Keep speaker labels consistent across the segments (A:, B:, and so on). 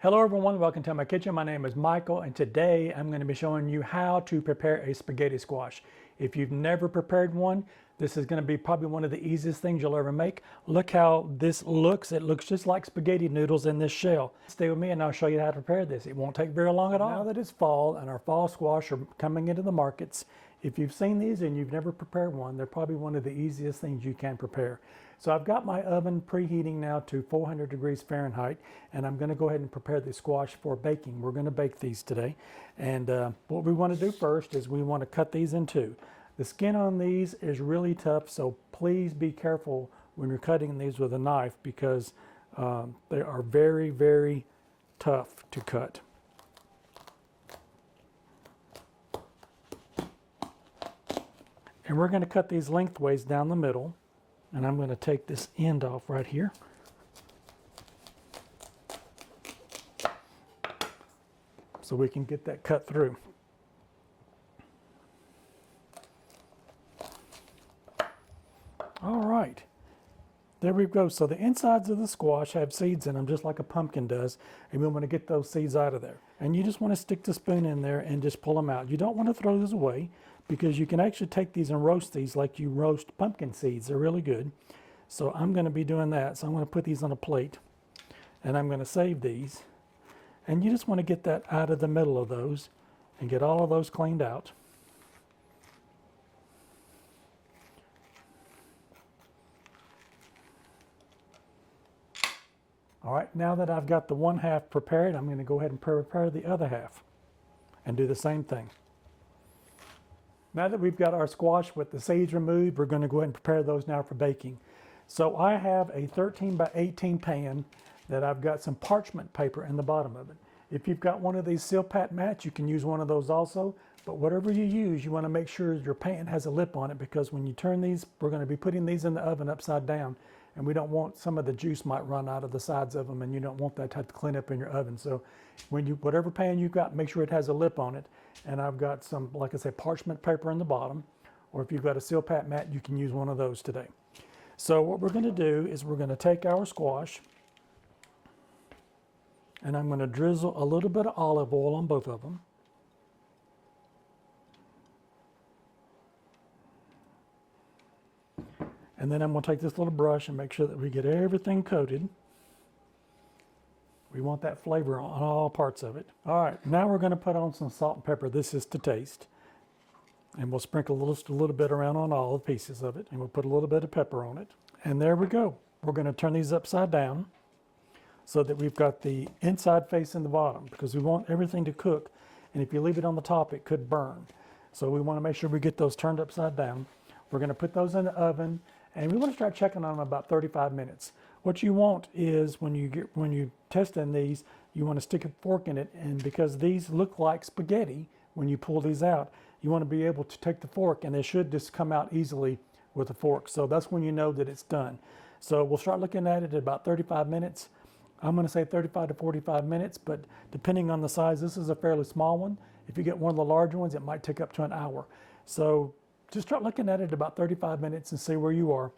A: Hello everyone, welcome to my kitchen. My name is Michael and today I'm going to be showing you how to prepare a spaghetti squash. If you've never prepared one, this is going to be probably one of the easiest things you'll ever make. Look how this looks. It looks just like spaghetti noodles in this shell. Stay with me and I'll show you how to prepare this. It won't take very long at all. Now that it's fall and our fall squash are coming into the markets, if you've seen these and you've never prepared one, they're probably one of the easiest things you can prepare. So I've got my oven preheating now to 400 degrees Fahrenheit, and I'm going to go ahead and prepare the squash for baking. We're going to bake these today. And what we want to do first is we want to cut these in two. The skin on these is really tough, so please be careful when you're cutting these with a knife because they are very, very tough to cut. And we're going to cut these lengthways down the middle. And I'm going to take this end off right here. So we can get that cut through. All right. There we go. So the insides of the squash have seeds in them just like a pumpkin does. And we want to get those seeds out of there. And you just want to stick the spoon in there and just pull them out. You don't want to throw these away, because you can actually take these and roast these like you roast pumpkin seeds. They're really good. So I'm going to be doing that. So I'm going to put these on a plate and I'm going to save these. And you just want to get that out of the middle of those and get all of those cleaned out. All right, now that I've got the one half prepared, I'm going to go ahead and prepare the other half and do the same thing. Now that we've got our squash with the seeds removed, we're going to go ahead and prepare those now for baking. So I have a 13 by 18 pan that I've got some parchment paper in the bottom of it. If you've got one of these Silpat mats, you can use one of those also. But whatever you use, you want to make sure your pan has a lip on it, because when you turn these, we're going to be putting these in the oven upside down. And we don't want, some of the juice might run out of the sides of them, and you don't want that to have to clean up in your oven. So when you, whatever pan you've got, make sure it has a lip on it. And I've got some, like I say, parchment paper in the bottom, or if you've got a Silpat mat, you can use one of those today. So what we're going to do is we're going to take our squash, and I'm going to drizzle a little bit of olive oil on both of them. And then I'm going to take this little brush and make sure that we get everything coated. We want that flavor on all parts of it. All right, now we're going to put on some salt and pepper. This is to taste. And we'll sprinkle just a little bit around on all the pieces of it. And we'll put a little bit of pepper on it. And there we go. We're going to turn these upside down so that we've got the inside face in the bottom, because we want everything to cook. And if you leave it on the top, it could burn. So we want to make sure we get those turned upside down. We're going to put those in the oven, and we want to start checking on them about 35 minutes. What you want is when you testing these, you want to stick a fork in it, and because these look like spaghetti when you pull these out, you want to be able to take the fork, and they should just come out easily with a fork. So that's when you know that it's done. So we'll start looking at it at about 35 minutes. I'm going to say 35 to 45 minutes, but depending on the size, this is a fairly small one. If you get one of the larger ones, it might take up to an hour. So just start looking at it at about 35 minutes and see where you are.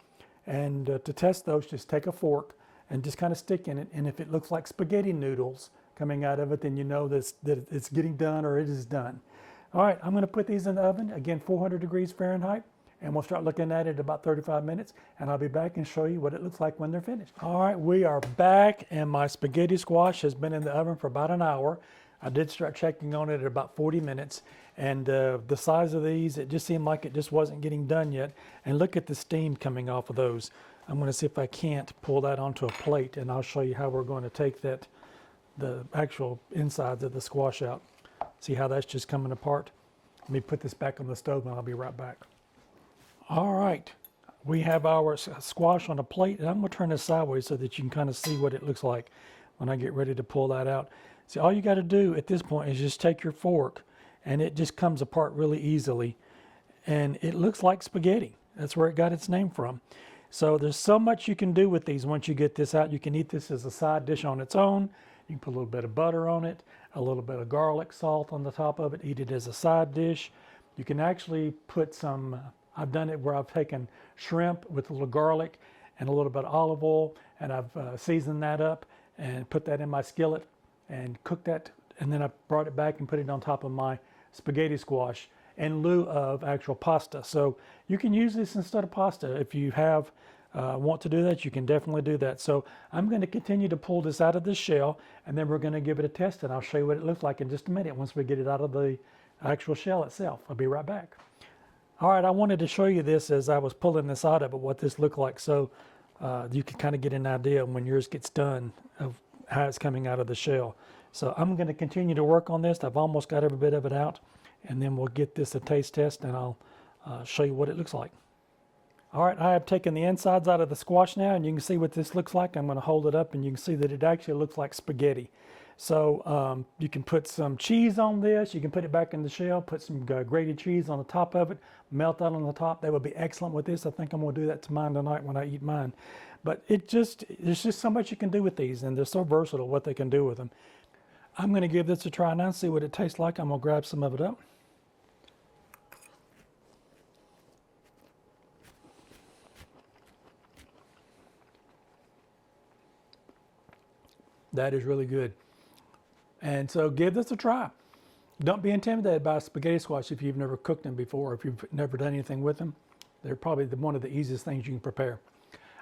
A: And to test those, just take a fork and just kind of stick in it. And if it looks like spaghetti noodles coming out of it, then you know that it's getting done, or it is done. All right, I'm going to put these in the oven, again, 400 degrees Fahrenheit. And we'll start looking at it about 35 minutes, and I'll be back and show you what it looks like when they're finished. All right, we are back, and my spaghetti squash has been in the oven for about an hour. I did start checking on it at about 40 minutes, and the size of these, it just seemed like it just wasn't getting done yet. And look at the steam coming off of those. I'm going to see if I can't pull that onto a plate, and I'll show you how we're going to take that, the actual insides of the squash out. See how that's just coming apart? Let me put this back on the stove, and I'll be right back. All right, we have our squash on a plate, and I'm going to turn this sideways so that you can kind of see what it looks like when I get ready to pull that out. See, all you got to do at this point is just take your fork, and it just comes apart really easily, and it looks like spaghetti. That's where it got its name from. So there's so much you can do with these once you get this out. You can eat this as a side dish on its own. You can put a little bit of butter on it, a little bit of garlic salt on the top of it, eat it as a side dish. You can actually put some, I've done it where I've taken shrimp with a little garlic and a little bit of olive oil, and I've seasoned that up and put that in my skillet and cooked that, and then I brought it back and put it on top of my spaghetti squash in lieu of actual pasta. So you can use this instead of pasta. If you have want to do that, you can definitely do that. So I'm going to continue to pull this out of this shell, and then we're going to give it a test, and I'll show you what it looks like in just a minute once we get it out of the actual shell itself. I'll be right back. All right, I wanted to show you this as I was pulling this out of it, what this looked like, so you can kind of get an idea when yours gets done of how it's coming out of the shell. So I'm going to continue to work on this. I've almost got every bit of it out, and then we'll get this a taste test, and I'll show you what it looks like. All right, I have taken the insides out of the squash now, and you can see what this looks like. I'm going to hold it up, and you can see that it actually looks like spaghetti. So you can put some cheese on this. You can put it back in the shell, put some grated cheese on the top of it, melt that on the top. That would be excellent with this. I think I'm going to do that to mine tonight when I eat mine. But there's just so much you can do with these, and they're so versatile what they can do with them. I'm going to give this a try now and see what it tastes like. I'm going to grab some of it up. That is really good. And so give this a try. Don't be intimidated by spaghetti squash if you've never cooked them before, if you've never done anything with them. They're probably one of the easiest things you can prepare.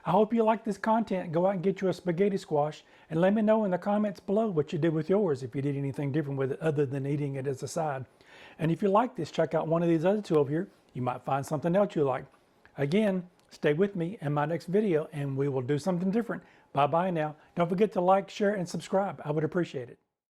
A: I hope you like this content. Go out and get you a spaghetti squash and let me know in the comments below what you did with yours, if you did anything different with it other than eating it as a side. And if you like this, check out one of these other two over here. You might find something else you like. Again, stay with me in my next video and we will do something different. Bye-bye now. Don't forget to like, share, and subscribe. I would appreciate it.